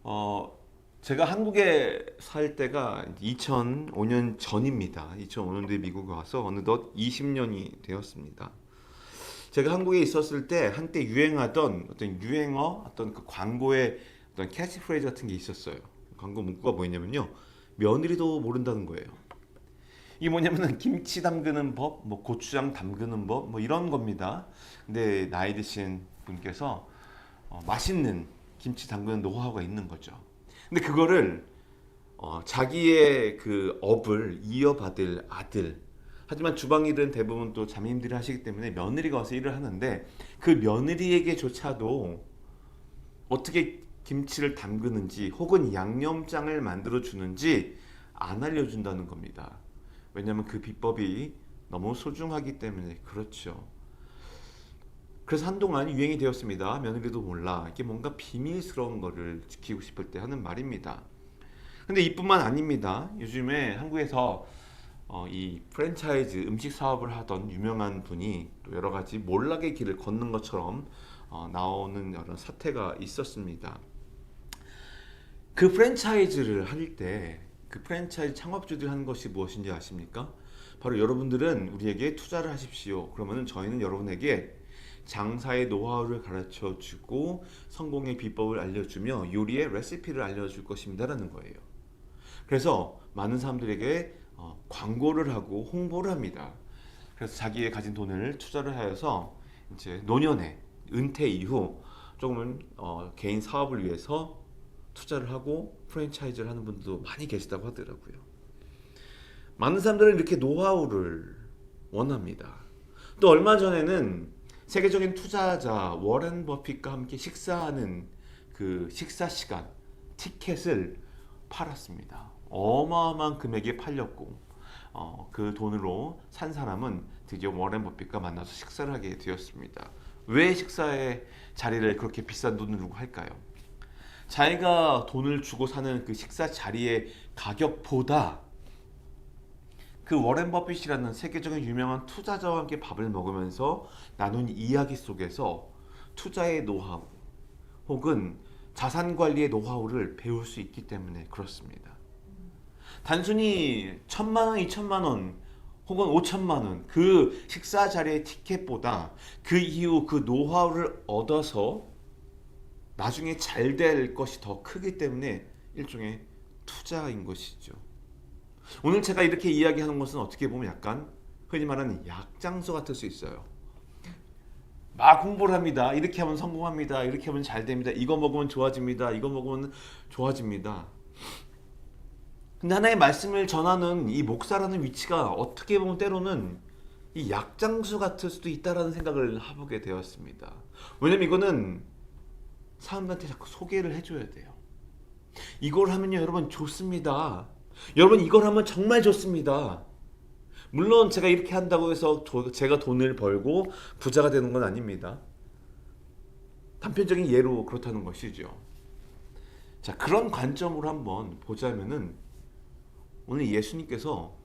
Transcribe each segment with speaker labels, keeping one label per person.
Speaker 1: 어, 제가 한국에 살 때가 2005년 전입니다. 2005년도에 미국에 와서 어느덧 20년이 되었습니다. 제가 한국에 있었을 때 한때 유행하던 어떤 유행어, 어떤 그 광고의 어떤 캐치프레이즈 같은 게 있었어요. 광고 문구가 뭐였냐면요. 며느리도 모른다는 거예요. 이게 뭐냐면은 김치 담그는 법, 뭐 고추장 담그는 법, 뭐 이런 겁니다. 근데 나이 드신 분께서 맛있는 김치 담그는 노하우가 있는 거죠. 근데 그거를 자기의 그 업을 이어받을 아들, 하지만 주방 일은 대부분 또 자매님들이 하시기 때문에 며느리가 와서 일을 하는데 그 며느리에게조차도 어떻게 김치를 담그는지 혹은 양념장을 만들어 주는지 안 알려준다는 겁니다. 왜냐하면 그 비법이 너무 소중하기 때문에 그렇죠. 그래서 한동안 유행이 되었습니다. 며느리도 몰라. 이게 뭔가 비밀스러운 거를 지키고 싶을 때 하는 말입니다. 근데 이뿐만 아닙니다. 요즘에 한국에서 이 프랜차이즈 음식 사업을 하던 유명한 분이 또 여러 가지 몰락의 길을 걷는 것처럼 나오는 여러 사태가 있었습니다. 그 프랜차이즈를 할 때 그 프랜차이즈 창업주들이 하는 것이 무엇인지 아십니까? 바로 여러분들은 우리에게 투자를 하십시오. 그러면은 저희는 여러분에게 장사의 노하우를 가르쳐 주고 성공의 비법을 알려주며 요리의 레시피를 알려줄 것입니다라는 거예요. 그래서 많은 사람들에게 광고를 하고 홍보를 합니다. 그래서 자기의 가진 돈을 투자를 하여서 이제 노년에 은퇴 이후 조금은 개인 사업을 위해서 투자를 하고 프랜차이즈를 하는 분들도 많이 계시다고 하더라고요. 많은 사람들은 이렇게 노하우를 원합니다. 또 얼마 전에는 세계적인 투자자 워렌 버핏과 함께 식사하는 그 식사 시간 티켓을 팔았습니다. 어마어마한 금액에 팔렸고 그 돈으로 산 사람은 드디어 워렌 버핏과 만나서 식사를 하게 되었습니다. 왜 식사의 자리를 그렇게 비싼 돈을 주고 할까요? 자기가 돈을 주고 사는 그 식사 자리의 가격보다 그 워렌 버핏이라는 세계적인 유명한 투자자와 함께 밥을 먹으면서 나눈 이야기 속에서 투자의 노하우 혹은 자산 관리의 노하우를 배울 수 있기 때문에 그렇습니다. 단순히 1,000만 원, 2,000만 원 혹은 5천만 원 그 식사 자리의 티켓보다 그 이후 그 노하우를 얻어서 나중에 잘 될 것이 더 크기 때문에 일종의 투자인 것이죠. 오늘 제가 이렇게 이야기하는 것은 어떻게 보면 약간 흔히 말하는 약장수 같을 수 있어요. 막 홍보를 합니다. 이렇게 하면 성공합니다. 이렇게 하면 잘 됩니다. 이거 먹으면 좋아집니다. 이거 먹으면 좋아집니다. 근데 하나의 말씀을 전하는 이 목사라는 위치가 어떻게 보면 때로는 이 약장수 같을 수도 있다라는 생각을 해보게 되었습니다. 왜냐면 이거는 사람들한테 자꾸 소개를 해줘야 돼요. 이걸 하면요 여러분 좋습니다. 여러분 이걸 하면 정말 좋습니다. 물론 제가 이렇게 한다고 해서 제가 돈을 벌고 부자가 되는 건 아닙니다. 단편적인 예로 그렇다는 것이죠. 자, 그런 관점으로 한번 보자면은 오늘 예수님께서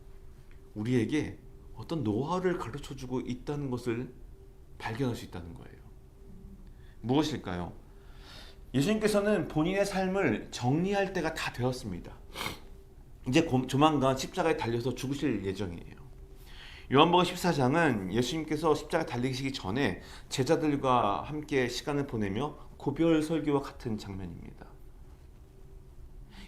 Speaker 1: 우리에게 어떤 노하우를 가르쳐 주고 있다는 것을 발견할 수 있다는 거예요. 무엇일까요? 예수님께서는 본인의 삶을 정리할 때가 다 되었습니다. 이제 조만간 십자가에 달려서 죽으실 예정이에요. 요한복음 14장은 예수님께서 십자가에 달리시기 전에 제자들과 함께 시간을 보내며 고별 설교와 같은 장면입니다.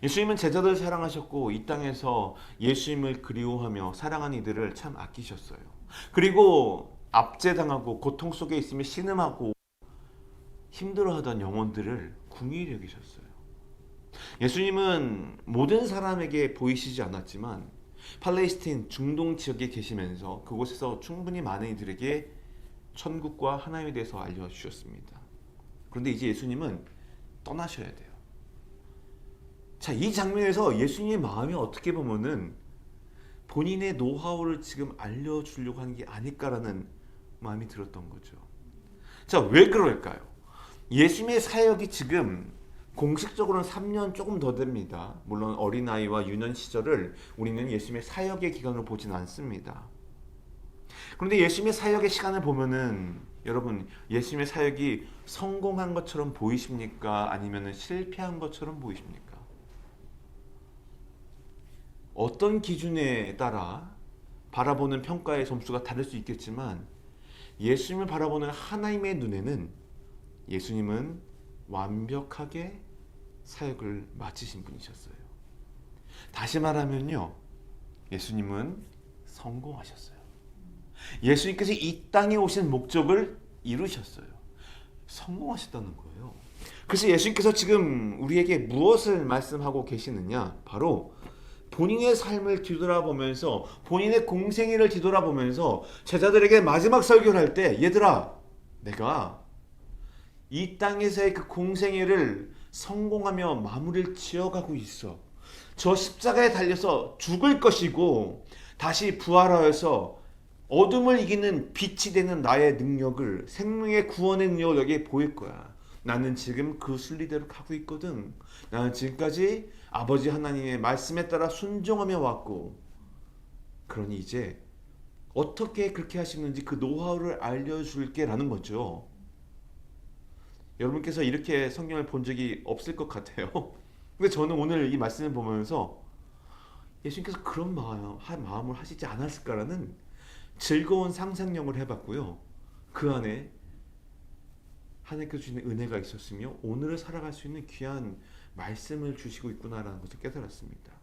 Speaker 1: 예수님은 제자들을 사랑하셨고 이 땅에서 예수님을 그리워하며 사랑한 이들을 참 아끼셨어요. 그리고 압제당하고 고통 속에 있으며 신음하고 힘들어하던 영혼들을 궁휼히 여기셨어요. 예수님은 모든 사람에게 보이시지 않았지만 팔레스틴 중동 지역에 계시면서 그곳에서 충분히 많은 이들에게 천국과 하나님에 대해서 알려주셨습니다. 그런데 이제 예수님은 떠나셔야 돼요. 자, 이 장면에서 예수님의 마음이 어떻게 보면은 본인의 노하우를 지금 알려주려고 하는 게 아닐까라는 마음이 들었던 거죠. 자, 왜 그럴까요? 예수님의 사역이 지금 공식적으로는 3년 조금 더 됩니다. 물론 어린아이와 유년 시절을 우리는 예수님의 사역의 기간으로 보진 않습니다. 그런데 예수님의 사역의 시간을 보면은 여러분, 예수님의 사역이 성공한 것처럼 보이십니까? 아니면 실패한 것처럼 보이십니까? 어떤 기준에 따라 바라보는 평가의 점수가 다를 수 있겠지만 예수님을 바라보는 하나님의 눈에는 예수님은 완벽하게 사역을 마치신 분이셨어요. 다시 말하면요, 예수님은 성공하셨어요. 예수님께서 이 땅에 오신 목적을 이루셨어요. 성공하셨다는 거예요. 그래서 예수님께서 지금 우리에게 무엇을 말씀하고 계시느냐? 바로 본인의 삶을 뒤돌아보면서, 본인의 공생애를 뒤돌아보면서 제자들에게 마지막 설교를 할 때, 얘들아, 내가 이 땅에서의 그 공생애를 성공하며 마무리를 지어가고 있어. 저 십자가에 달려서 죽을 것이고 다시 부활하여서 어둠을 이기는 빛이 되는 나의 능력을, 생명의 구원의 능력을 여기에 보일 거야. 나는 지금 그 순리대로 가고 있거든. 나는 지금까지 아버지 하나님의 말씀에 따라 순종하며 왔고, 그러니 이제 어떻게 그렇게 하시는지 그 노하우를 알려줄게 라는 거죠. 여러분께서 이렇게 성경을 본 적이 없을 것 같아요. 근데 저는 오늘 이 말씀을 보면서 예수님께서 그런 마음을 하시지 않았을까라는 즐거운 상상력을 해봤고요. 그 안에 하나님께서 주시는 은혜가 있었으며 오늘을 살아갈 수 있는 귀한 말씀을 주시고 있구나라는 것을 깨달았습니다.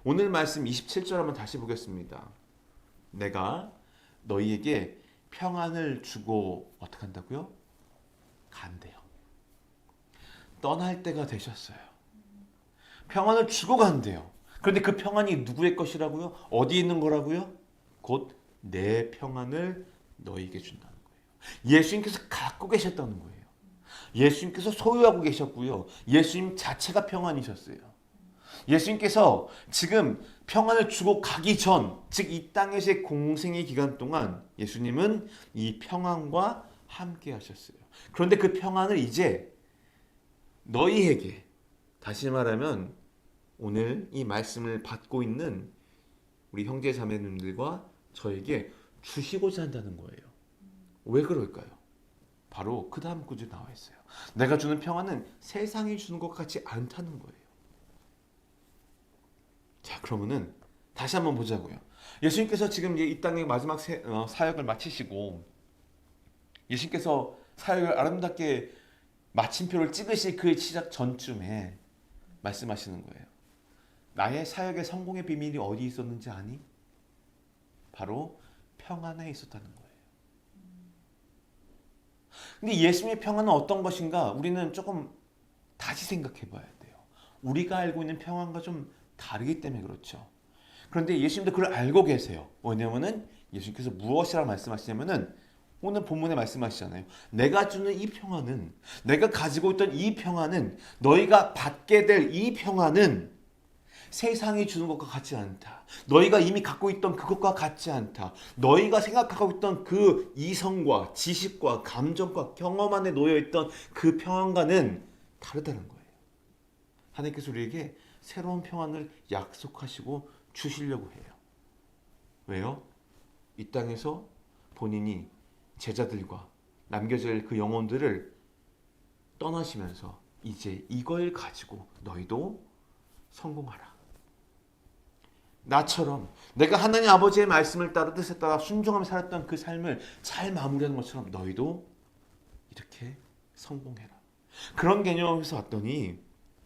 Speaker 1: 오늘 말씀 27절 한번 다시 보겠습니다. 내가 너희에게 평안을 주고 어떻게 한다고요? 간대요. 떠날 때가 되셨어요. 평안을 주고 간대요. 그런데 그 평안이 누구의 것이라고요? 어디 있는 거라고요? 곧 내 평안을 너희에게 준다는 거예요. 예수님께서 갖고 계셨다는 거예요. 예수님께서 소유하고 계셨고요. 예수님 자체가 평안이셨어요. 예수님께서 지금 평안을 주고 가기 전, 즉 이 땅에서의 공생의 기간 동안 예수님은 이 평안과 함께 하셨어요. 그런데 그 평안을 이제 너희에게, 다시 말하면 오늘 이 말씀을 받고 있는 우리 형제 자매님들과 저에게 주시고자 한다는 거예요. 왜 그럴까요? 바로 그 다음 구절에 나와 있어요. 내가 주는 평안은 세상이 주는 것 같지 않다는 거예요. 자, 그러면은 다시 한번 보자고요. 예수님께서 지금 이 땅의 마지막 사역을 마치시고 예수님께서 사역을 아름답게 마침표를 찍으실 그 시작 전쯤에 말씀하시는 거예요. 나의 사역의 성공의 비밀이 어디 있었는지 아니? 바로 평안에 있었다는 거예요. 근데 예수님의 평안은 어떤 것인가? 우리는 조금 다시 생각해 봐야 돼요. 우리가 알고 있는 평안과 좀 다르기 때문에 그렇죠. 그런데 예수님도 그걸 알고 계세요. 왜냐면은 예수님께서 무엇이라고 말씀하시냐면은 오늘 본문에 말씀하시잖아요. 내가 주는 이 평안은, 내가 가지고 있던 이 평안은, 너희가 받게 될 이 평안은 세상이 주는 것과 같지 않다. 너희가 이미 갖고 있던 그것과 같지 않다. 너희가 생각하고 있던 그 이성과 지식과 감정과 경험 안에 놓여있던 그 평안과는 다르다는 거예요. 하나님께서 우리에게 새로운 평안을 약속하시고 주시려고 해요. 왜요? 이 땅에서 본인이 제자들과 남겨질 그 영혼들을 떠나시면서 이제 이걸 가지고 너희도 성공하라. 나처럼 내가 하나님 아버지의 말씀을 따라 뜻에 따라 순종하며 살았던 그 삶을 잘 마무리하는 것처럼 너희도 이렇게 성공해라. 그런 개념에서 왔더니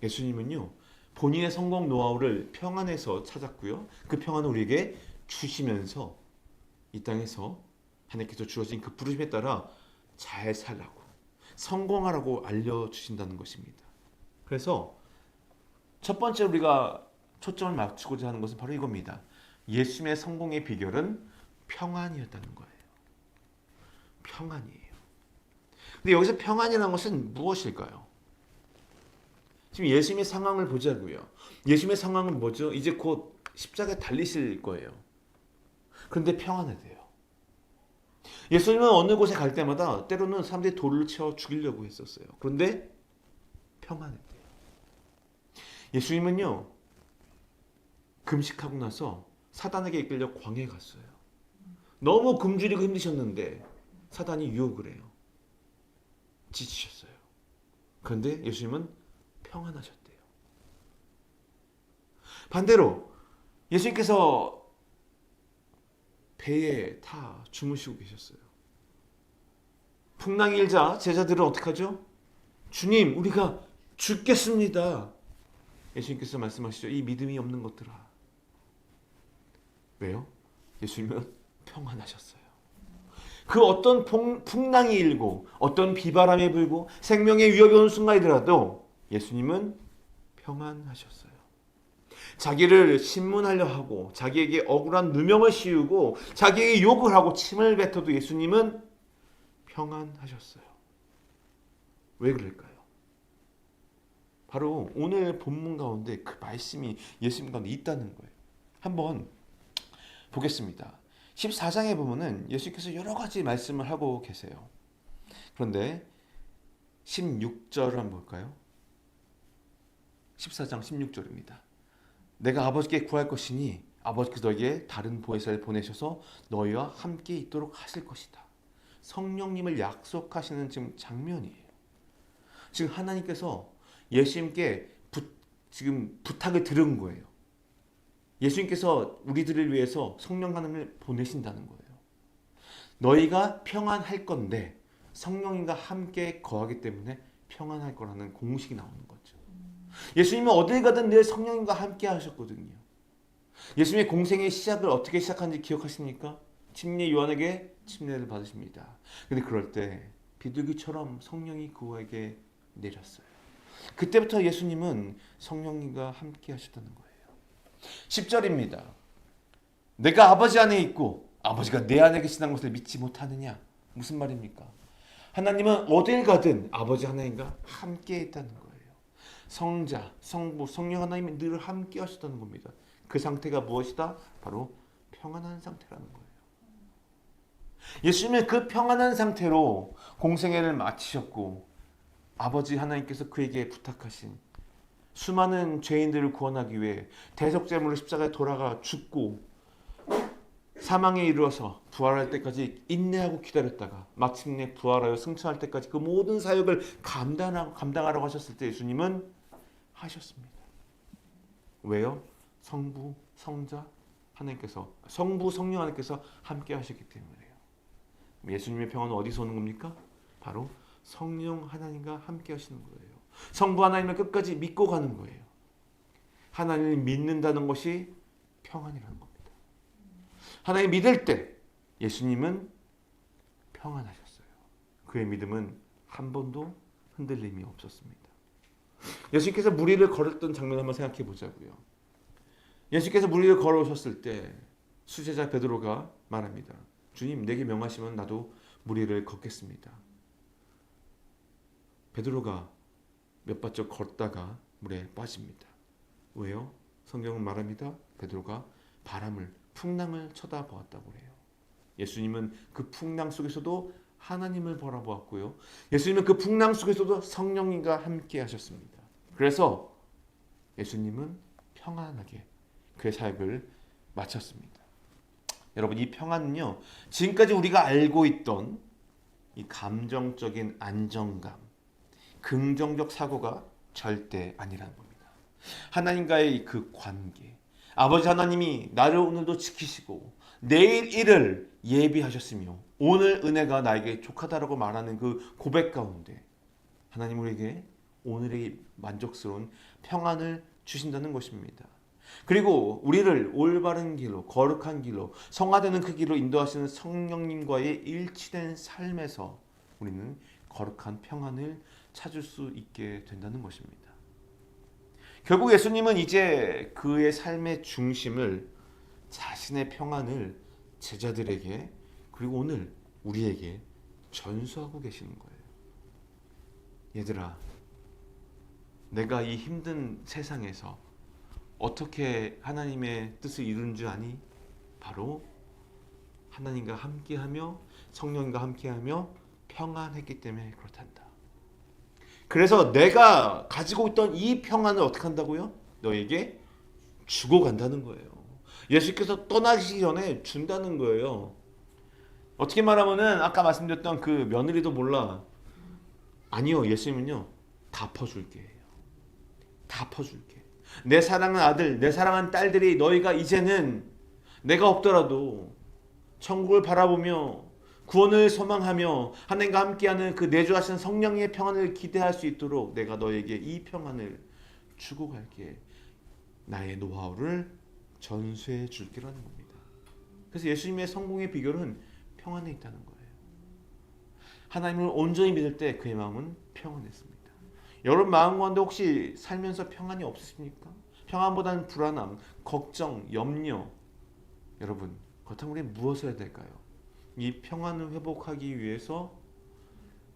Speaker 1: 예수님은요, 본인의 성공 노하우를 평안에서 찾았고요. 그 평안을 우리에게 주시면서 이 땅에서 하나님께서 주어진 그 부르심에 따라 잘 살라고, 성공하라고 알려주신다는 것입니다. 그래서 첫 번째 우리가 초점을 맞추고자 하는 것은 바로 이겁니다. 예수님의 성공의 비결은 평안이었다는 거예요. 평안이에요. 근데 여기서 평안이라는 것은 무엇일까요? 지금 예수님의 상황을 보자고요. 예수님의 상황은 뭐죠? 이제 곧 십자가에 달리실 거예요. 그런데 평안하대요. 예수님은 어느 곳에 갈 때마다 때로는 사람들이 돌을 채워 죽이려고 했었어요. 그런데 평안했대요. 예수님은요, 금식하고 나서 사단에게 이끌려 광야에 갔어요. 너무 굶주리고 힘드셨는데 사단이 유혹을 해요. 지치셨어요. 그런데 예수님은 평안하셨대요. 반대로 예수님께서 배에 타 주무시고 계셨어요. 풍랑이 일자 제자들은 어떻게 하죠? 주님, 우리가 죽겠습니다. 예수님께서 말씀하시죠. 이 믿음이 없는 것들아. 왜요? 예수님은 평안하셨어요. 그 어떤 풍랑이 일고 어떤 비바람이 불고 생명의 위협이 오는 순간이더라도 예수님은 평안하셨어요. 자기를 신문하려 하고 자기에게 억울한 누명을 씌우고 자기에게 욕을 하고 침을 뱉어도 예수님은 평안하셨어요. 왜 그럴까요? 바로 오늘 본문 가운데 그 말씀이 예수님 가운데 있다는 거예요. 한번 보겠습니다. 14장에 보면은 예수께서 여러 가지 말씀을 하고 계세요. 그런데 16절을 한번 볼까요? 14장 16절입니다. 내가 아버지께 구할 것이니 아버지께서 너에게 다른 보혜사를 보내셔서 너희와 함께 있도록 하실 것이다. 성령님을 약속하시는 지금 장면이에요. 지금 하나님께서 예수님께 지금 부탁을 들은 거예요. 예수님께서 우리들을 위해서 성령 하나님을 보내신다는 거예요. 너희가 평안할 건데 성령님과 함께 거하기 때문에 평안할 거라는 공식이 나오는 거죠. 예수님은 어딜 가든 늘 성령님과 함께 하셨거든요. 예수님의 공생의 시작을 어떻게 시작하는지 기억하십니까? 침례 요한에게 침례를 받으십니다. 근데 그럴 때 비둘기처럼 성령이 그에게 내렸어요. 그때부터 예수님은 성령님과 함께 하셨다는 거예요. 10절입니다. 내가 아버지 안에 있고 아버지가 내 안에 계시다는 것을 믿지 못하느냐? 무슨 말입니까? 하나님은 어딜 가든 아버지 하나님과 함께 있다는 거예요. 성자, 성부, 성령 하나님이 늘 함께 하셨다는 겁니다. 그 상태가 무엇이다? 바로 평안한 상태라는 거예요. 예수님은 그 평안한 상태로 공생애를 마치셨고 아버지 하나님께서 그에게 부탁하신 수많은 죄인들을 구원하기 위해 대속제물로 십자가에 돌아가 죽고 사망에 이르러서 부활할 때까지 인내하고 기다렸다가 마침내 부활하여 승천할 때까지 그 모든 사역을 감당하라고 하셨을 때 예수님은 하셨습니다. 왜요? 성부, 성자 하나님께서, 성부, 성령 하나님께서 함께 하셨기 때문이에요. 예수님의 평안은 어디서 오는 겁니까? 바로 성령 하나님과 함께 하시는 거예요. 성부 하나님을 끝까지 믿고 가는 거예요. 하나님을 믿는다는 것이 평안이라는 겁니다. 하나님 믿을 때 예수님은 평안하셨어요. 그의 믿음은 한 번도 흔들림이 없었습니다. 예수님께서 물 위를 걸었던 장면 한번 생각해 보자고요. 예수께서 물 위를 걸어오셨을 때 수제자 베드로가 말합니다. 주님, 내게 명하시면 나도 물 위를 걷겠습니다. 베드로가 몇 발짝 걷다가 물에 빠집니다. 왜요? 성경은 말합니다. 베드로가 바람을, 풍랑을 쳐다보았다고 해요. 예수님은 그 풍랑 속에서도 하나님을 바라보았고요. 예수님은 그 풍랑 속에서도 성령님과 함께 하셨습니다. 그래서 예수님은 평안하게 그의 사역을 마쳤습니다. 여러분, 이 평안은요, 지금까지 우리가 알고 있던 이 감정적인 안정감, 긍정적 사고가 절대 아니라는 겁니다. 하나님과의 그 관계, 아버지 하나님이 나를 오늘도 지키시고 내일 일을 예비하셨으며 오늘 은혜가 나에게 족하다라고 말하는 그 고백 가운데 하나님 우리에게 오늘의 만족스러운 평안을 주신다는 것입니다. 그리고 우리를 올바른 길로, 거룩한 길로, 성화되는 그 길로 인도하시는 성령님과의 일치된 삶에서 우리는 거룩한 평안을 찾을 수 있게 된다는 것입니다. 결국 예수님은 이제 그의 삶의 중심을, 자신의 평안을 제자들에게, 그리고 오늘 우리에게 전수하고 계시는 거예요. 얘들아, 내가 이 힘든 세상에서 어떻게 하나님의 뜻을 이루는 줄 아니? 바로 하나님과 함께하며 성령과 함께하며 평안했기 때문에 그렇단다. 그래서 내가 가지고 있던 이 평안을 어떻게 한다고요? 너에게 주고 간다는 거예요. 예수께서 떠나시기 전에 준다는 거예요. 어떻게 말하면은 아까 말씀드렸던 그 며느리도 몰라. 아니요, 예수님은요, 다 퍼줄게 해요. 다 퍼줄게. 내 사랑하는 아들, 내 사랑하는 딸들이 너희가 이제는 내가 없더라도 천국을 바라보며 구원을 소망하며 하나님과 함께하는 그 내주하신 성령의 평안을 기대할 수 있도록 내가 너에게 이 평안을 주고 갈게. 나의 노하우를 전수해 줄게라는 겁니다. 그래서 예수님의 성공의 비결은 평안에 있다는 거예요. 하나님을 온전히 믿을 때 그의 마음은 평안했습니다. 여러분 마음 가운데 혹시 살면서 평안이 없으십니까? 평안보다는 불안함, 걱정, 염려. 여러분, 그렇다면 우리는 무엇을 해야 될까요? 이 평안을 회복하기 위해서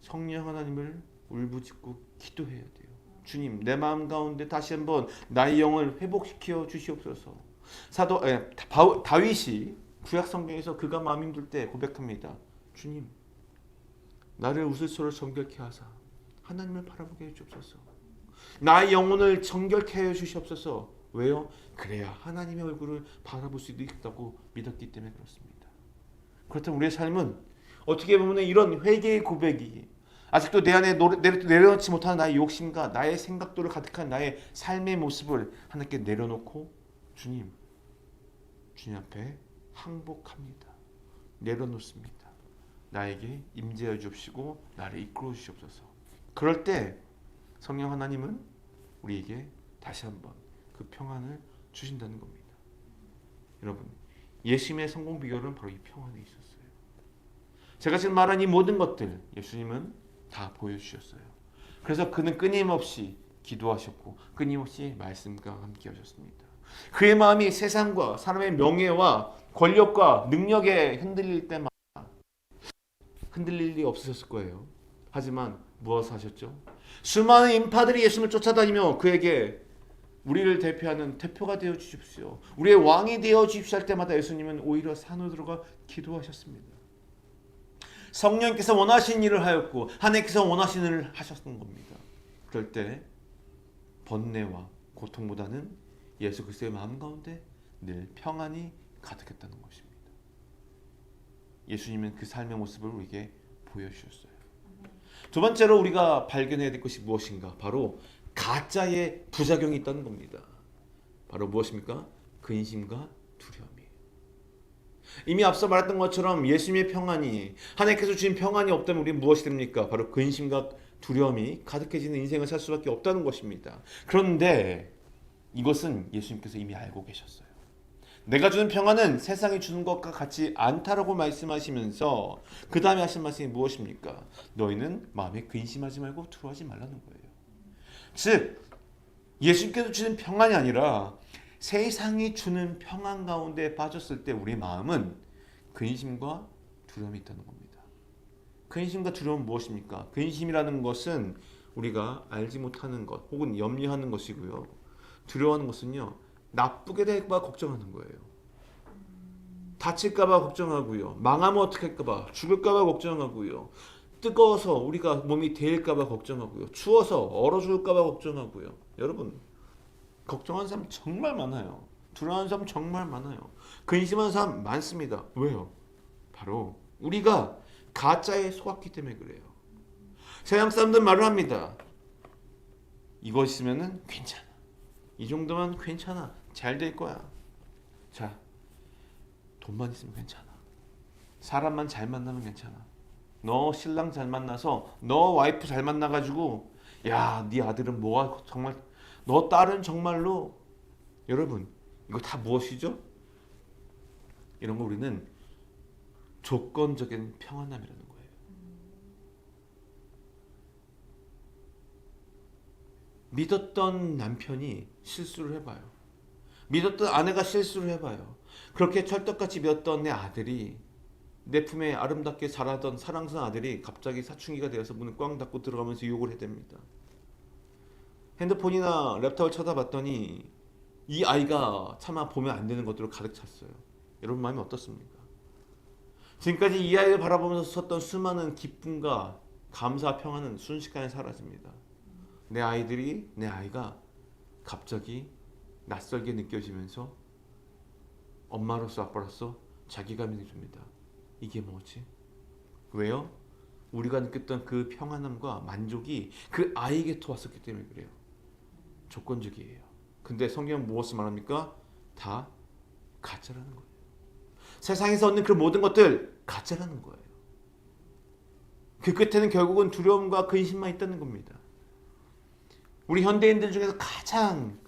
Speaker 1: 성령 하나님을 울부짖고 기도해야 돼요. 주님, 내 마음 가운데 다시 한번 나의 영을 회복시켜 주시옵소서. 다윗이 구약 성경에서 그가 마음 힘들 때 고백합니다. 주님, 나를 웃을소를 정결케 하사 하나님을 바라보게 해주옵소서. 나의 영혼을 정결케 해 주시옵소서. 왜요? 그래야 하나님의 얼굴을 바라볼 수 있다고 믿었기 때문에 그렇습니다. 그렇다면 우리의 삶은 어떻게 보면 이런 회개의 고백이 아직도 내 안에 내려놓지 못하는 나의 욕심과 나의 생각들을 가득한 나의 삶의 모습을 하나님께 내려놓고 주님 앞에 항복합니다. 내려놓습니다. 나에게 임재해 주시고 나를 이끌어 주시옵소서. 그럴 때 성령 하나님은 우리에게 다시 한번 그 평안을 주신다는 겁니다. 여러분, 예수님의 성공 비결은 바로 이 평안에 있었어요. 제가 지금 말한 이 모든 것들 예수님은 다 보여주셨어요. 그래서 그는 끊임없이 기도하셨고 끊임없이 말씀과 함께 하셨습니다. 그의 마음이 세상과 사람의 명예와 권력과 능력에 흔들릴 때마다 흔들릴 일이 없으셨을 거예요. 하지만 무엇을 하셨죠? 수많은 인파들이 예수님을 쫓아다니며 그에게 우리를 대표하는 대표가 되어 주십시오, 우리의 왕이 되어 주십시오 할 때마다 예수님은 오히려 산으로 들어가 기도하셨습니다. 성령께서 원하신 일을 하였고 하나님께서 원하신 일을 하셨던 겁니다. 그럴 때 번뇌와 고통보다는 예수 그리스도의 마음 가운데 늘 평안이 가득했다는 것입니다. 예수님은 그 삶의 모습을 우리에게 보여주셨어요. 두 번째로 우리가 발견해야 될 것이 무엇인가? 바로 가짜의 부작용이 있다는 겁니다. 바로 무엇입니까? 근심과 두려움이에요. 이미 앞서 말했던 것처럼 예수님의 평안이, 하나님께서 주신 평안이 없다면 우리는 무엇이 됩니까? 바로 근심과 두려움이 가득해지는 인생을 살 수밖에 없다는 것입니다. 그런데 이것은 예수님께서 이미 알고 계셨어요. 내가 주는 평안은 세상이 주는 것과 같지 않다라고 말씀하시면서 그 다음에 하신 말씀이 무엇입니까? 너희는 마음에 근심하지 말고 두려워하지 말라는 거예요. 즉 예수님께서 주는 평안이 아니라 세상이 주는 평안 가운데 빠졌을 때 우리 마음은 근심과 두려움이 있다는 겁니다. 근심과 두려움은 무엇입니까? 근심이라는 것은 우리가 알지 못하는 것 혹은 염려하는 것이고요. 두려워하는 것은요, 나쁘게 될까 봐 걱정하는 거예요. 다칠까 봐 걱정하고요. 망하면 어떻게 할까 봐, 죽을까 봐 걱정하고요. 뜨거워서 우리가 몸이 데일까 봐 걱정하고요. 추워서 얼어 죽을까 봐 걱정하고요. 여러분, 걱정하는 사람 정말 많아요. 두려워하는 사람 정말 많아요. 근심하는 사람 많습니다. 왜요? 바로 우리가 가짜에 속았기 때문에 그래요. 세상 사람들 말을 합니다. 이거 있으면은 괜찮아. 이 정도면 괜찮아. 잘 될 거야. 자, 돈만 있으면 괜찮아. 사람만 잘 만나면 괜찮아. 너 신랑 잘 만나서, 너 와이프 잘 만나가지고, 야, 네 아들은 뭐가 정말, 너 딸은 정말로. 여러분, 이거 다 무엇이죠? 이런 거 우리는 조건적인 평안함이라는 거예요. 믿었던 남편이 실수를 해봐요. 믿었던 아내가 실수를 해봐요. 그렇게 찰떡같이 믿었던 내 아들이, 내 품에 아름답게 자라던 사랑스러운 아들이 갑자기 사춘기가 되어서 문을 꽝 닫고 들어가면서 유혹을 해댑니다. 핸드폰이나 랩탑을 쳐다봤더니 이 아이가 차마 보면 안 되는 것들로 가득 찼어요. 여러분 마음이 어떻습니까? 지금까지 이 아이를 바라보면서 썼던 수많은 기쁨과 감사, 평안은 순식간에 사라집니다. 내 아이가 갑자기 낯설게 느껴지면서 엄마로서 아빠로서 자기감이 듭니다. 이게 뭐지? 왜요? 우리가 느꼈던 그 평안함과 만족이 그 아이에게부터 왔었기 때문에 그래요. 조건적이에요. 근데 성경은 무엇을 말합니까? 다 가짜라는 거예요. 세상에서 얻는 그 모든 것들 가짜라는 거예요. 그 끝에는 결국은 두려움과 근심만 있다는 겁니다. 우리 현대인들 중에서 가장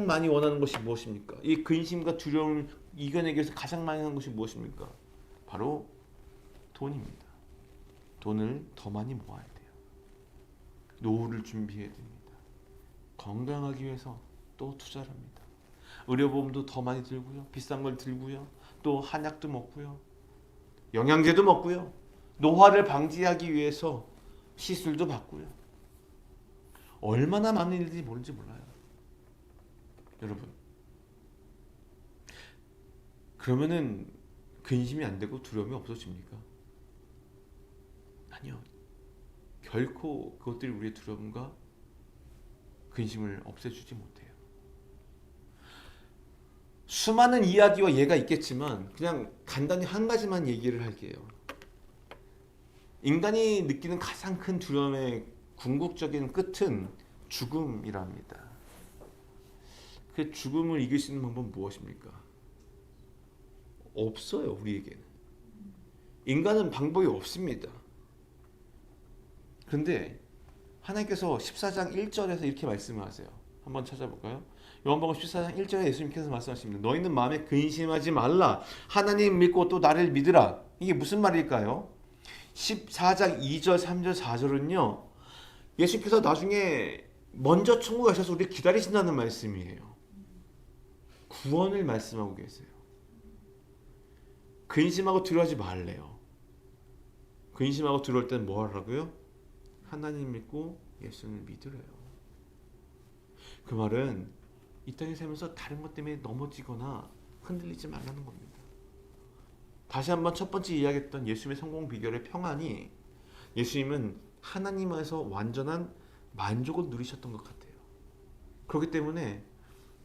Speaker 1: 많이 원하는 것이 무엇입니까? 이 근심과 두려움을 이겨내기 위해서 가장 많이 하는 것이 무엇입니까? 바로 돈입니다. 돈을 더 많이 모아야 돼요. 노후를 준비해야 됩니다. 건강하기 위해서 또 투자를 합니다. 의료보험도 더 많이 들고요. 비싼 걸 들고요. 또 한약도 먹고요. 영양제도 먹고요. 노화를 방지하기 위해서 시술도 받고요. 얼마나 많은 일들이 모르는지 몰라요. 여러분. 그러면은 근심이 안 되고 두려움이 없어집니까? 아니요. 결코 그것들이 우리의 두려움과 근심을 없애주지 못해요. 수많은 이야기와 예가 있겠지만 그냥 간단히 한 가지만 얘기를 할게요. 인간이 느끼는 가장 큰 두려움의 궁극적인 끝은 죽음이랍니다. 그 죽음을 이길 수 있는 방법은 무엇입니까? 없어요, 우리에게는. 인간은 방법이 없습니다. 그런데 하나님께서 14장 1절에서 이렇게 말씀을 하세요. 한번 찾아볼까요? 요한복음 14장 1절에 예수님께서 말씀하십니다. 너희는 마음에 근심하지 말라. 하나님 믿고 또 나를 믿으라. 이게 무슨 말일까요? 14장 2절, 3절, 4절은요. 예수님께서 나중에 먼저 천국에 가셔서 우리를 기다리신다는 말씀이에요. 구원을 말씀하고 계세요. 근심하고 두려워하지 말래요. 근심하고 두려울 때는 뭐 하라고요? 하나님 믿고 예수님을 믿으래요. 그 말은 이 땅에 살면서 다른 것 때문에 넘어지거나 흔들리지 말라는 겁니다. 다시 한번 첫 번째 이야기했던 예수님의 성공 비결의 평안이 예수님은 하나님에서 완전한 만족을 누리셨던 것 같아요. 그렇기 때문에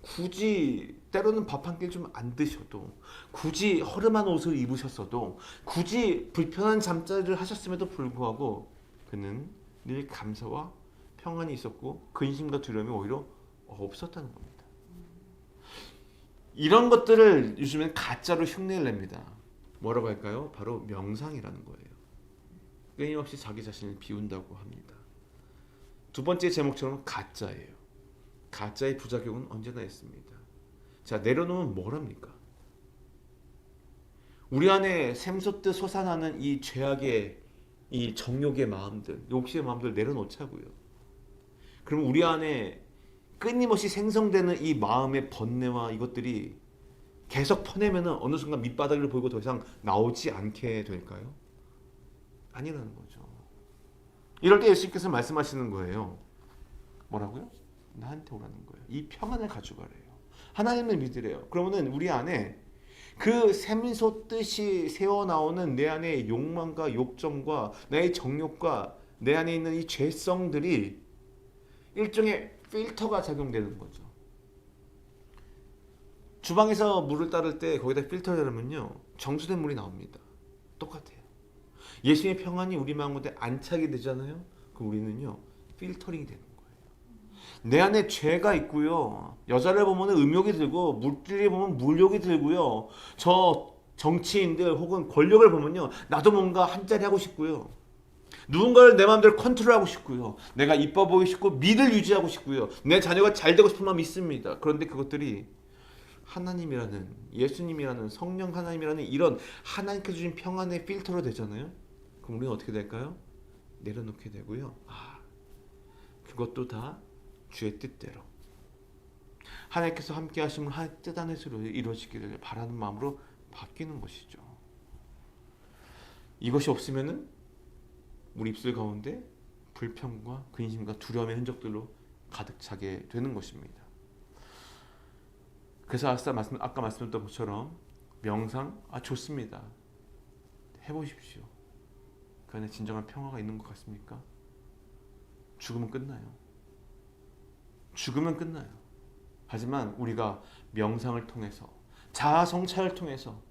Speaker 1: 굳이 때로는 밥 한 끼 좀 안 드셔도 굳이 허름한 옷을 입으셨어도 굳이 불편한 잠자리를 하셨음에도 불구하고 그는 늘 감사와 평안이 있었고 근심과 두려움이 오히려 없었다는 겁니다. 이런 것들을 요즘엔 가짜로 흉내를 냅니다. 뭐라고 할까요? 바로 명상이라는 거예요. 끊임없이 자기 자신을 비운다고 합니다. 두 번째 제목처럼 가짜예요. 가짜의 부작용은 언제나 있습니다. 자, 내려놓으면 뭘 합니까? 우리 안에 샘솟듯 솟아나는 이 죄악의 이 정욕의 마음들, 욕심의 마음들 내려놓자고요. 그럼 우리 안에 끊임없이 생성되는 이 마음의 번뇌와 이것들이 계속 퍼내면 어느 순간 밑바닥을 보이고 더 이상 나오지 않게 될까요? 아니라는 거죠. 이럴 때 예수님께서 말씀하시는 거예요. 뭐라고요? 나한테 오라는 거예요. 이 평안을 가져가래요. 하나님을 믿으래요. 그러면은 우리 안에 그 샘솟듯이 새어나오는 내 안의 욕망과 욕정과 나의 정욕과 내 안에 있는 이 죄성들이 일종의 필터가 작용되는 거죠. 주방에서 물을 따를 때 거기다 필터를 열면요 정수된 물이 나옵니다. 똑같아요. 예수님의 평안이 우리 마음 가운데 안착이 되잖아요. 그럼 우리는요 필터링이 되는 거예요. 내 안에 죄가 있고요. 여자를 보면 음욕이 들고 물질을 보면 물욕이 들고요. 저 정치인들 혹은 권력을 보면요. 나도 뭔가 한자리 하고 싶고요. 누군가를 내 마음대로 컨트롤하고 싶고요. 내가 이뻐 보이고 싶고 미를 유지하고 싶고요. 내 자녀가 잘 되고 싶은 마음이 있습니다. 그런데 그것들이 하나님이라는 예수님이라는 성령 하나님이라는 이런 하나님께서 주신 평안의 필터로 되잖아요. 그럼 우리는 어떻게 될까요? 내려놓게 되고요. 그것도 다 주의 뜻대로 하나님께서 함께 하심을 하나님의 뜻 안에서 이루어지기를 바라는 마음으로 바뀌는 것이죠. 이것이 없으면은 우리 입술 가운데 불평과 근심과 두려움의 흔적들로 가득 차게 되는 것입니다. 그래서 아까 말씀드렸던 것처럼 명상 좋습니다. 해보십시오. 그 안에 진정한 평화가 있는 것 같습니까? 죽으면 끝나요. 죽으면 끝나요. 하지만 우리가 명상을 통해서 자아 성찰을 통해서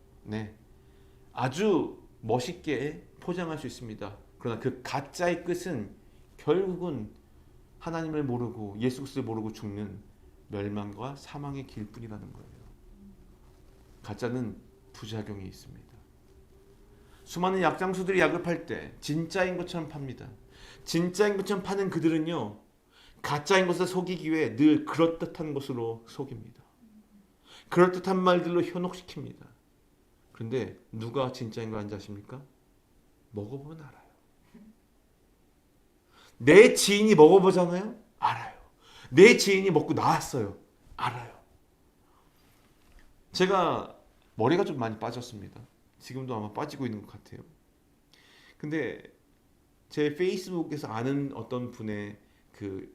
Speaker 1: 아주 멋있게 포장할 수 있습니다. 그러나 그 가짜의 끝은 결국은 하나님을 모르고 예수 그리스도를 모르고 죽는 멸망과 사망의 길뿐이라는 거예요. 가짜는 부작용이 있습니다. 수많은 약장수들이 약을 팔 때 진짜인 것처럼 팝니다. 진짜인 것처럼 파는 그들은요, 가짜인 것을 속이기 위해 늘 그럴듯한 것으로 속입니다. 그럴듯한 말들로 현혹시킵니다. 그런데 누가 진짜인 거 아닌지 아십니까? 먹어보면 알아요. 내 지인이 먹어보잖아요? 알아요. 내 지인이 먹고 나왔어요. 알아요. 제가 머리가 좀 많이 빠졌습니다. 지금도 아마 빠지고 있는 것 같아요. 근데 제 페이스북에서 아는 어떤 분의 그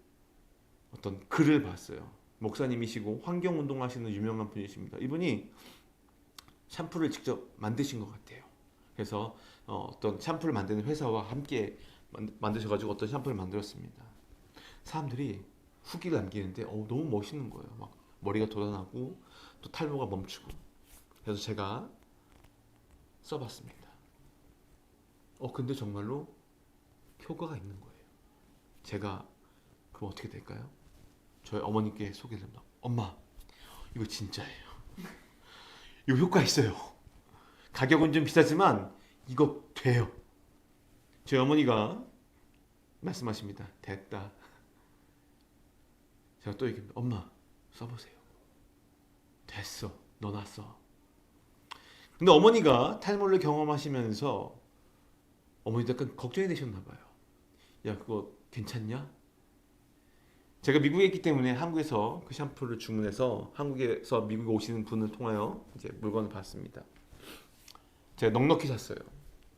Speaker 1: 어떤 글을 봤어요. 목사님이시고 환경운동 하시는 유명한 분이십니다. 이분이 샴푸를 직접 만드신 것 같아요. 그래서 어떤 샴푸를 만드는 회사와 함께 만드셔가지고 어떤 샴푸를 만들었습니다. 사람들이 후기를 남기는데 너무 멋있는 거예요. 막 머리가 돋아나고 또 탈모가 멈추고. 그래서 제가 써봤습니다. 근데 정말로 효과가 있는 거예요. 제가 그럼 어떻게 될까요? 저희 어머니께 소개를 합니다. 엄마, 이거 진짜예요. 이거 효과 있어요. 가격은 좀 비싸지만 이거 돼요. 저희 어머니가 말씀하십니다. 됐다. 제가 또 얘기합니다. 엄마, 써보세요. 됐어. 너 났어. 근데 어머니가 탈모를 경험하시면서 어머니도 약간 걱정이 되셨나 봐요. 야, 그거 괜찮냐? 제가 미국에 있기 때문에 한국에서 그 샴푸를 주문해서 한국에서 미국에 오시는 분을 통하여 이제 물건을 받습니다. 제가 넉넉히 샀어요.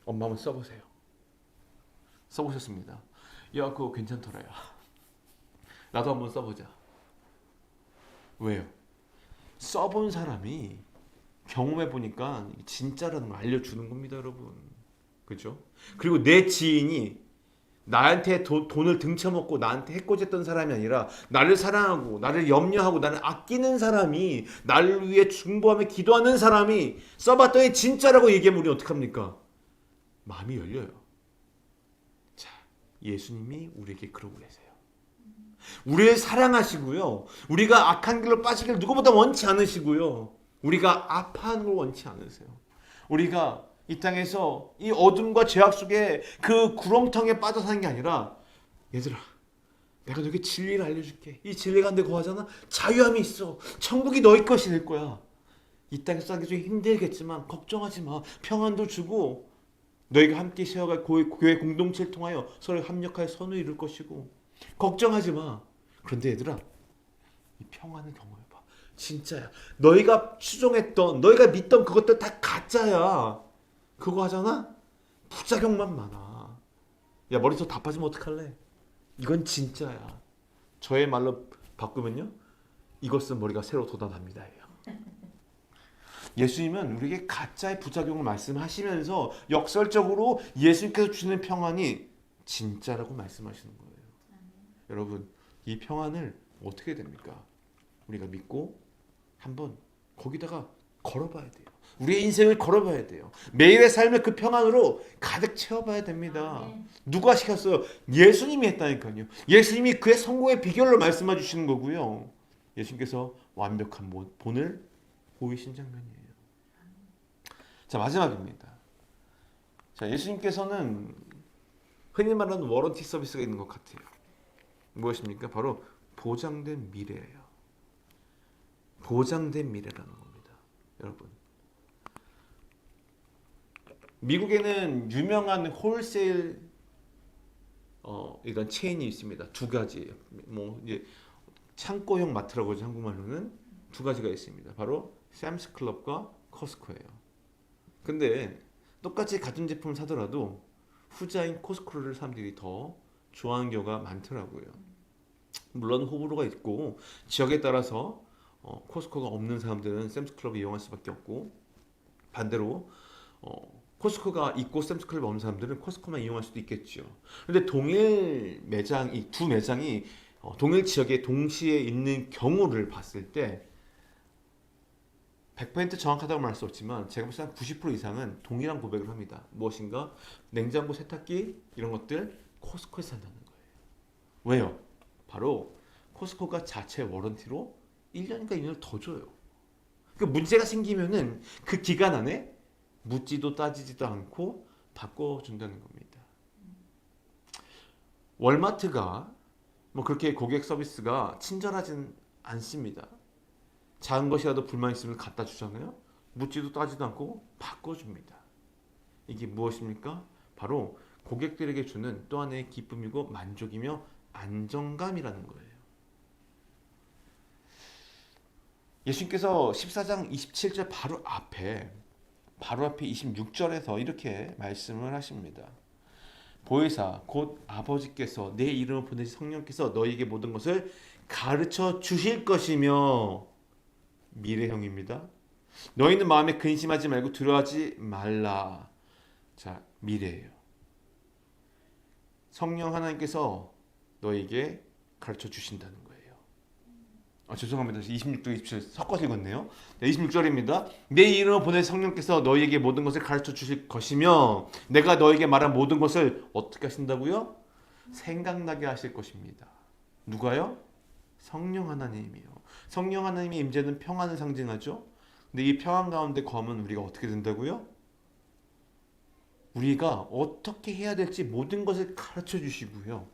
Speaker 1: 엄마 한번 써보세요. 써보셨습니다. 야, 그거 괜찮더라. 야. 나도 한번 써보자. 왜요? 써본 사람이 경험해 보니까 진짜라는 걸 알려주는 겁니다, 여러분. 그죠? 그리고 내 지인이 나한테 돈을 등쳐먹고 나한테 해코지했던 사람이 아니라 나를 사랑하고 나를 염려하고 나를 아끼는 사람이, 나를 위해 중보하며 기도하는 사람이 써봤더니 진짜라고 얘기하면 우리 어떡합니까? 마음이 열려요. 자, 예수님이 우리에게 그러고 계세요. 우리를 사랑하시고요, 우리가 악한 길로 빠지기를 누구보다 원치 않으시고요, 우리가 아파하는 걸 원치 않으세요. 우리가 이 땅에서 이 어둠과 죄악 속에 그 구렁텅에 빠져 사는 게 아니라, 얘들아, 내가 너에게 진리를 알려줄게. 이 진리 가운데 거하잖아. 자유함이 있어. 천국이 너희 것이 될 거야. 이 땅에서 사는 게 좀 힘들겠지만 걱정하지 마. 평안도 주고 너희가 함께 세워갈 교회 공동체를 통하여 서로 합력하여 선을 이룰 것이고, 걱정하지 마. 그런데 얘들아, 이 평안을 경험해봐. 진짜야. 너희가 추종했던, 너희가 믿던 그것들 다 가짜야. 그거 하잖아? 부작용만 많아. 야, 머리서 다 빠지면 어떡할래? 이건 진짜야. 저의 말로 바꾸면요, 이것은 머리가 새로 돋아납니다. 예수님은 우리에게 가짜의 부작용을 말씀하시면서 역설적으로 예수님께서 주시는 평안이 진짜라고 말씀하시는 거예요. 여러분, 이 평안을 어떻게 됩니까? 우리가 믿고 한번 거기다가 걸어봐야 돼요. 우리의 인생을 걸어봐야 돼요. 매일의 삶을 그 평안으로 가득 채워봐야 됩니다. 누가 시켰어요? 예수님이 했다니까요. 예수님이 그의 성공의 비결로 말씀해 주시는 거고요. 예수님께서 완벽한 본을 보이신 장면이에요. 자, 마지막입니다. 자, 예수님께서는 흔히 말하는 워런티 서비스가 있는 것 같아요. 무엇입니까? 바로 보장된 미래예요. 보장된 미래라는 겁니다. 여러분, 미국에는 유명한 홀세일 이런 체인이 있습니다. 두 가지. 뭐 이제 창고형 마트라고 하죠. 한국말로는 두 가지가 있습니다. 바로 샘스 클럽과 코스코예요. 근데 똑같이 같은 제품을 사더라도 후자인 코스코를 사람들이 더 좋아하는 경우가 많더라고요. 물론 호불호가 있고 지역에 따라서 코스코가 없는 사람들은 샘스 클럽을 이용할 수밖에 없고, 반대로 코스코가 있고 샘스 클럽이 없는 사람들은 코스코만 이용할 수도 있겠죠. 그런데 동일 매장, 이 두 매장이 동일 지역에 동시에 있는 경우를 봤을 때 100% 정확하다고 말할 수 없지만 제가 볼 때 한 90% 이상은 동일한 고백을 합니다. 무엇인가? 냉장고, 세탁기 이런 것들 코스코에서 산다는 거예요. 왜요? 바로 코스코가 자체 워런티로 1년인가 2년을 더 줘요. 그 문제가 생기면은 그 기간 안에 묻지도 따지지도 않고 바꿔준다는 겁니다. 월마트가 뭐 그렇게 고객 서비스가 친절하진 않습니다. 작은 것이라도 불만 있으면 갖다 주잖아요. 묻지도 따지도 않고 바꿔줍니다. 이게 무엇입니까? 바로 고객들에게 주는 또 하나의 기쁨이고 만족이며 안정감이라는 거예요. 예수님께서 14장 27절 바로 앞에 26절에서 이렇게 말씀을 하십니다. 보혜사 곧 아버지께서 내 이름을 보내신 성령께서 너희에게 모든 것을 가르쳐 주실 것이며 미래형입니다. 너희는 마음에 근심하지 말고 두려워하지 말라. 자, 미래예요. 성령 하나님께서 너희에게 가르쳐 주신다는 거예요. 죄송합니다. 26절, 27절 섞어서 읽었네요. 26절입니다. 내 이름을 보내신 성령께서 너희에게 모든 것을 가르쳐 주실 것이며 내가 너희에게 말한 모든 것을 어떻게 하신다고요? 생각나게 하실 것입니다. 누가요? 성령 하나님이요. 성령 하나님의 임재는 평안을 상징하죠. 근데 이 평안 가운데 거하면 우리가 어떻게 된다고요? 우리가 어떻게 해야 될지 모든 것을 가르쳐 주시고요.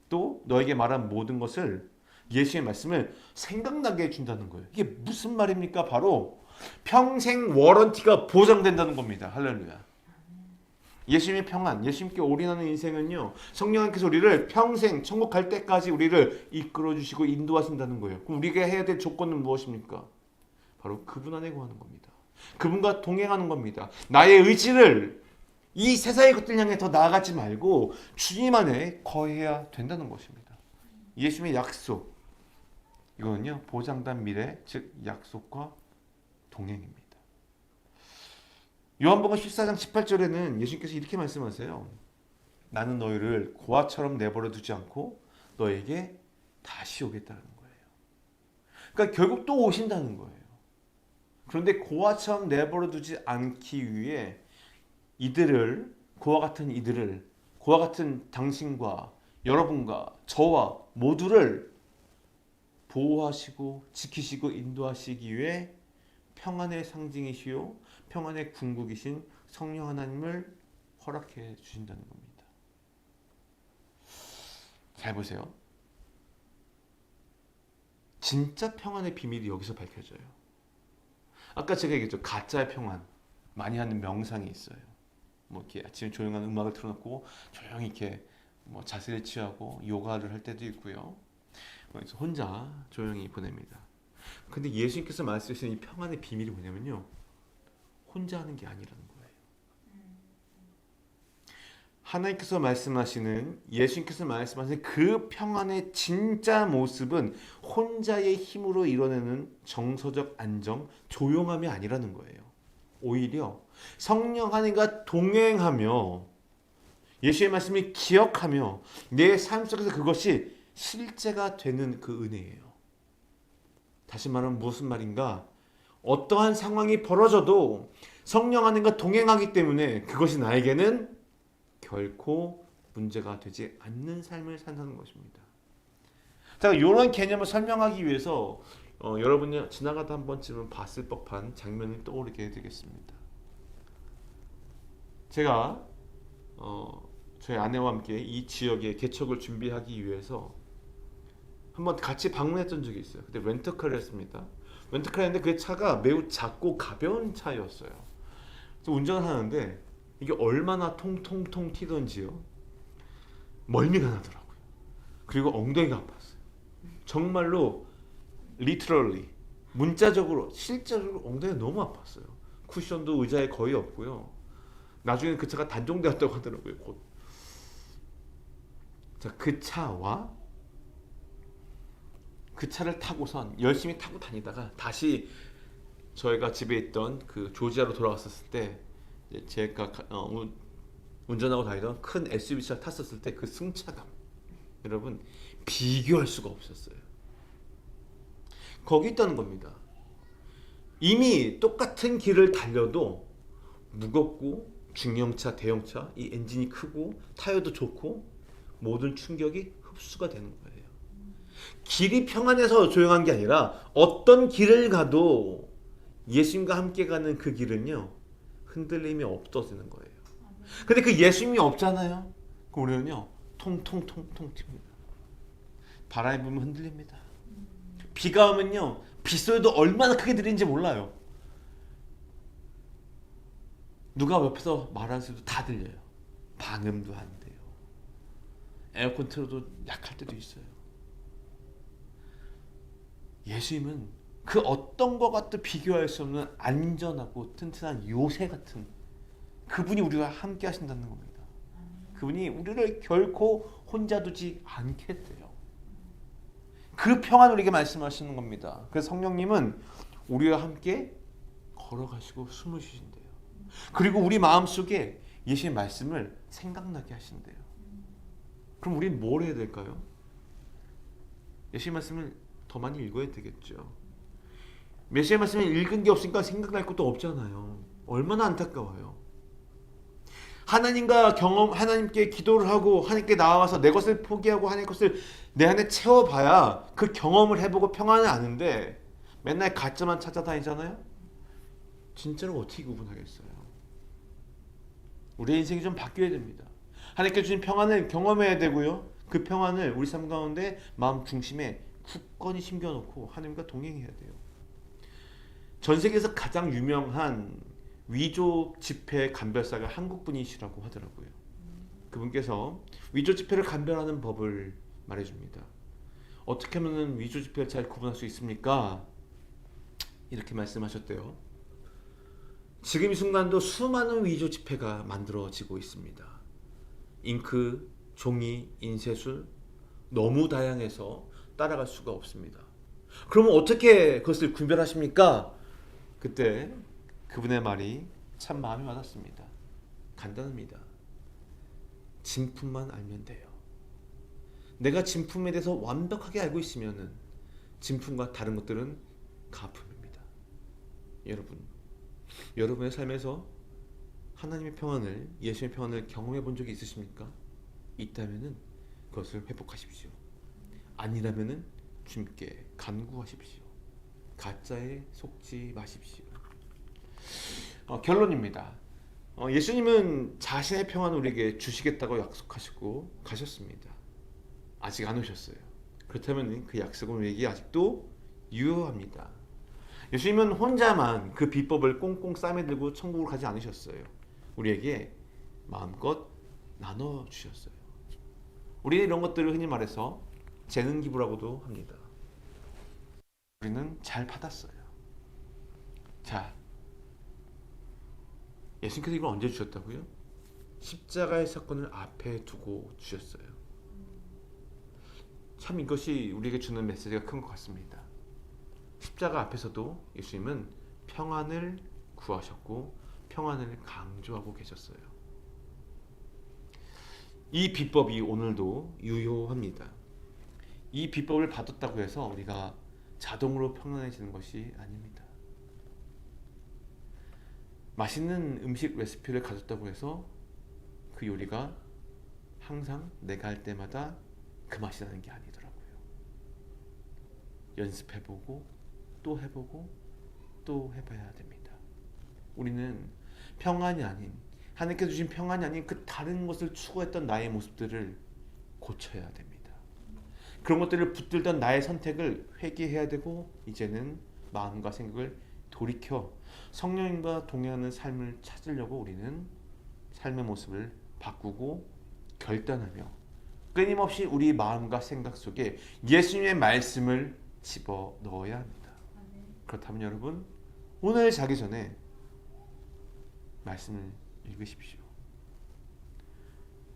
Speaker 1: 또 너에게 말한 모든 것을 예수의 말씀을 생각나게 해준다는 거예요. 이게 무슨 말입니까? 바로 평생 워런티가 보장된다는 겁니다. 할렐루야. 예수님의 평안, 예수님께 올인하는 인생은요, 성령님께서 우리를 평생 천국 갈 때까지 우리를 이끌어 주시고 인도하신다는 거예요. 그럼 우리가 해야 될 조건은 무엇입니까? 바로 그분 안에 거하는 겁니다. 그분과 동행하는 겁니다. 나의 의지를 이 세상의 것들 향해 더 나아가지 말고 주님 안에 거해야 된다는 것입니다. 예수님의 약속, 이거는요 보장된 미래, 즉 약속과 동행입니다. 요한복음 14장 18절에는 예수님께서 이렇게 말씀하세요. 나는 너희를 고아처럼 내버려 두지 않고 너에게 다시 오겠다는 거예요. 그러니까 결국 또 오신다는 거예요. 그런데 고아처럼 내버려 두지 않기 위해 고아 같은 당신과 여러분과 저와 모두를 보호하시고 지키시고 인도하시기 위해 평안의 상징이시요 평안의 궁극이신 성령 하나님을 허락해 주신다는 겁니다. 잘 보세요. 진짜 평안의 비밀이 여기서 밝혀져요. 아까 제가 얘기했죠. 가짜의 평안. 많이 하는 명상이 있어요. 뭐 이렇게 아침에 조용한 음악을 틀어놓고 조용히 이렇게 뭐 자세를 취하고 요가를 할 때도 있고요. 그래서 혼자 조용히 보냅니다. 근데 예수님께서 말씀하시는 이 평안의 비밀이 뭐냐면요. 혼자 하는 게 아니라는 거예요. 하나님께서 말씀하시는, 예수님께서 말씀하시는 그 평안의 진짜 모습은 혼자의 힘으로 이뤄내는 정서적 안정, 조용함이 아니라는 거예요. 오히려 성령 하나님과 동행하며 예수의 말씀을 기억하며 내 삶 속에서 그것이 실제가 되는 그 은혜예요. 다시 말하면 무슨 말인가? 어떠한 상황이 벌어져도 성령 하나님과 동행하기 때문에 그것이 나에게는 결코 문제가 되지 않는 삶을 산다는 것입니다. 자, 이런 개념을 설명하기 위해서 여러분이 지나가다 한 번쯤은 봤을 법한 장면을 떠오르게 해드리겠습니다. 제가 저희 아내와 함께 이 지역의 개척을 준비하기 위해서 한번 같이 방문했던 적이 있어요. 그때 렌터카를 했습니다. 렌터카였는데 그 차가 매우 작고 가벼운 차였어요. 그래서 운전을 하는데 이게 얼마나 통통통 튀던지요. 멀미가 나더라고요. 그리고 엉덩이가 아팠어요. 정말로 literally 문자적으로 실제로 엉덩이가 너무 아팠어요. 쿠션도 의자에 거의 없고요. 나중에 그 차가 단종되었다고 하더라고요. 곧. 자, 그 차와 그 차를 타고선 열심히 타고 다니다가 다시 저희가 집에 있던 그 조지아로 돌아갔었을 때 제가 운전하고 다니던 큰 SUV차 탔었을 때 그 승차감, 여러분 비교할 수가 없었어요. 거기 있다는 겁니다. 이미 똑같은 길을 달려도 무겁고 중형차, 대형차, 이 엔진이 크고 타이어도 좋고 모든 충격이 흡수가 되는 거예요. 길이 평안해서 조용한 게 아니라 어떤 길을 가도 예수님과 함께 가는 그 길은요 흔들림이 없어지는 거예요. 근데 그 예수님이 없잖아요. 그럼 우리는요 통통통통 튑니다. 바람이 불면 흔들립니다. 비가 오면요 빗소리도 얼마나 크게 들리는지 몰라요. 누가 옆에서 말하는 소리도 다 들려요. 방음도 안 돼요. 에어컨 틀어도 약할 때도 있어요. 예수님은 그 어떤 것과도 비교할 수 없는 안전하고 튼튼한 요새 같은 그분이 우리와 함께 하신다는 겁니다. 그분이 우리를 결코 혼자 두지 않겠대요. 그 평안을 우리에게 말씀하시는 겁니다. 그래서 성령님은 우리와 함께 걸어가시고 숨을 쉬신대요. 그리고 우리 마음속에 예수의 말씀을 생각나게 하신대요. 그럼 우리는 뭘 해야 될까요? 예수의 말씀을 더 많이 읽어야 되겠죠. 메시아 말씀을 읽은 게 없으니까 생각날 것도 없잖아요. 얼마나 안타까워요. 하나님께 기도를 하고 하나님께 나아가서 내 것을 포기하고 하나님의 것을 내 안에 채워봐야 그 경험을 해보고 평안을 아는데 맨날 가짜만 찾아다니잖아요. 진짜로 어떻게 구분하겠어요? 우리의 인생이 좀 바뀌어야 됩니다. 하나님께 주신 평안을 경험해야 되고요. 그 평안을 우리 삶 가운데 마음 중심에 굳건히 심겨놓고 하나님과 동행해야 돼요. 전 세계에서 가장 유명한 위조 지폐 감별사가 한국 분이시라고 하더라고요. 그분께서 위조 지폐를 감별하는 법을 말해줍니다. 어떻게 하면 위조 지폐를 잘 구분할 수 있습니까? 이렇게 말씀하셨대요. 지금 이 순간도 수많은 위조 지폐가 만들어지고 있습니다. 잉크, 종이, 인쇄술 너무 다양해서 따라갈 수가 없습니다. 그러면 어떻게 그것을 구별하십니까? 그때 그분의 말이 참 마음이 와닿습니다. 간단합니다. 진품만 알면 돼요. 내가 진품에 대해서 완벽하게 알고 있으면은 진품과 다른 것들은 가품입니다. 여러분의 삶에서 하나님의 평안을, 예수의 평안을 경험해 본 적이 있으십니까? 있다면은 그것을 회복하십시오. 아니라면은 주님께 간구하십시오. 가짜에 속지 마십시오. 결론입니다. 예수님은 자신의 평안을 우리에게 주시겠다고 약속하시고 가셨습니다. 아직 안 오셨어요. 그렇다면 그 약속은 우리에게 아직도 유효합니다. 예수님은 혼자만 그 비법을 꽁꽁 싸매 들고 천국으로 가지 않으셨어요. 우리에게 마음껏 나눠 주셨어요. 우리는 이런 것들을 흔히 말해서 재능 기부라고도 합니다. 우리는 잘 받았어요. 자, 예수님께서 이걸 언제 주셨다고요? 십자가의 사건을 앞에 두고 주셨어요. 참 이것이 우리에게 주는 메시지가 큰 것 같습니다. 십자가 앞에서도 예수님은 평안을 구하셨고 평안을 강조하고 계셨어요. 이 비법이 오늘도 유효합니다. 이 비법을 받았다고 해서 우리가 자동으로 평안해지는 것이 아닙니다. 맛있는 음식 레시피를 가졌다고 해서 그 요리가 항상 내가 할 때마다 그 맛이 나는 게 아니더라고요. 연습해보고 또 해보고 또 해봐야 됩니다. 우리는 평안이 아닌, 하나님께서 주신 평안이 아닌 그 다른 것을 추구했던 나의 모습들을 고쳐야 됩니다. 그런 것들을 붙들던 나의 선택을 회개해야 되고 이제는 마음과 생각을 돌이켜 성령님과 동행하는 삶을 찾으려고 우리는 삶의 모습을 바꾸고 결단하며 끊임없이 우리 마음과 생각 속에 예수님의 말씀을 집어넣어야 합니다. 그렇다면 여러분, 오늘 자기 전에 말씀을 읽으십시오.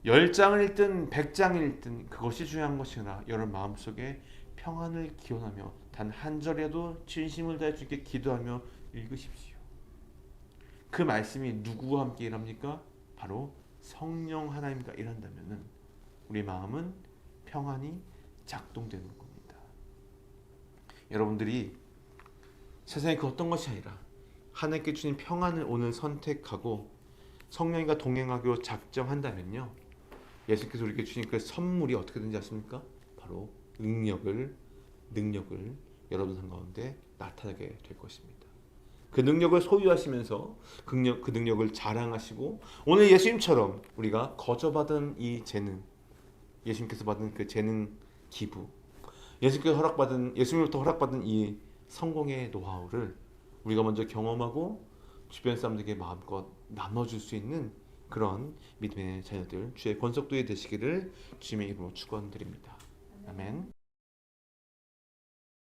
Speaker 1: 10장을 읽든 100장을 읽든 그것이 중요한 것이 아니라 여러분 마음속에 평안을 기원하며 단 한 절이라도 진심을 다해 주께 기도하며 읽으십시오. 그 말씀이 누구와 함께 일합니까? 바로 성령 하나님과 일한다면 우리 마음은 평안이 작동되는 겁니다. 여러분들이 세상에 그 어떤 것이 아니라 하나님께 주신 평안을 오늘 선택하고 성령님과 동행하기로 작정한다면요, 예수께서 우리에게 주신 그 선물이 어떻게 되는지 아십니까? 바로 능력을 여러분 삶 가운데 나타나게 될 것입니다. 그 능력을 소유하시면서 그 능력을 자랑하시고, 오늘 예수님처럼 우리가 거저받은 이 재능, 예수님께서 받은 그 재능 기부, 예수님으로부터 허락받은 이 성공의 노하우를 우리가 먼저 경험하고 주변 사람들에게 마음껏 나눠줄 수 있는 그런 믿음의 자녀들, 주의 권속도에 되시기를 주님의 이름으로 축원드립니다. 아멘.